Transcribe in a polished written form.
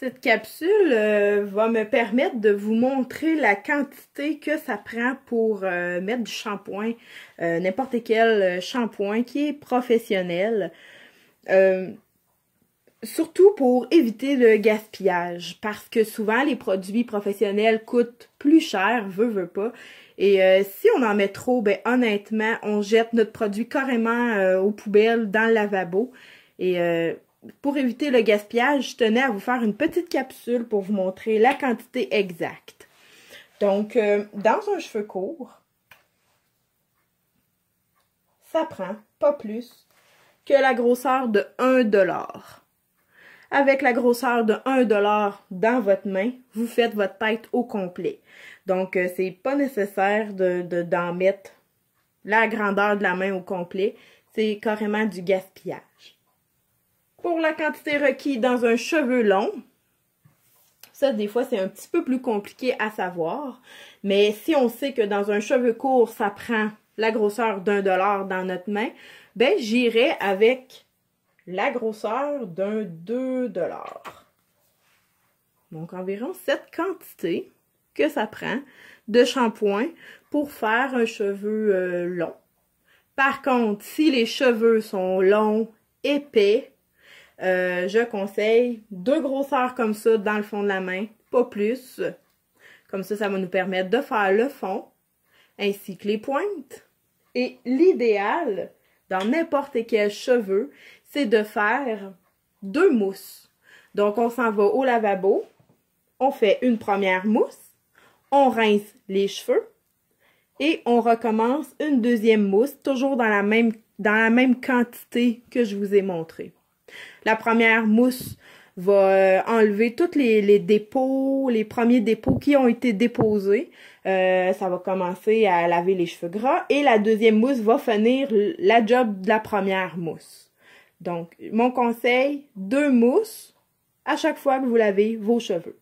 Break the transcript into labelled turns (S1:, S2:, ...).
S1: Cette capsule va me permettre de vous montrer la quantité que ça prend pour mettre du shampoing, n'importe quel shampoing qui est professionnel. Surtout pour éviter le gaspillage, parce que souvent les produits professionnels coûtent plus cher, veut pas. Et si on en met trop, ben honnêtement, on jette notre produit carrément aux poubelles dans le lavabo. Et pour éviter le gaspillage, je tenais à vous faire une petite capsule pour vous montrer la quantité exacte. Donc, dans un cheveu court, ça prend pas plus que la grosseur de 1 $. Avec la grosseur de 1 $ dans votre main, vous faites votre tête au complet. Donc, c'est pas nécessaire d'en mettre la grandeur de la main au complet. C'est carrément du gaspillage. Pour la quantité requise dans un cheveu long, ça, des fois, c'est un petit peu plus compliqué à savoir. Mais si on sait que dans un cheveu court, ça prend la grosseur d'1 $ dans notre main, ben, j'irai avec la grosseur d'un 2 $. Donc, environ cette quantité que ça prend de shampoing pour faire un cheveu long. Par contre, si les cheveux sont longs, épais, je conseille 2 grosseurs comme ça dans le fond de la main, pas plus. Comme ça, ça va nous permettre de faire le fond, ainsi que les pointes. Et l'idéal, dans n'importe quel cheveu, c'est de faire 2 mousses. Donc, on s'en va au lavabo, on fait une première mousse, on rince les cheveux et on recommence une deuxième mousse, toujours dans la même quantité que je vous ai montré. La première mousse va enlever tous les dépôts, les premiers dépôts qui ont été déposés. Ça va commencer à laver les cheveux gras. Et la deuxième mousse va finir la job de la première mousse. Donc, mon conseil, 2 mousses à chaque fois que vous lavez vos cheveux.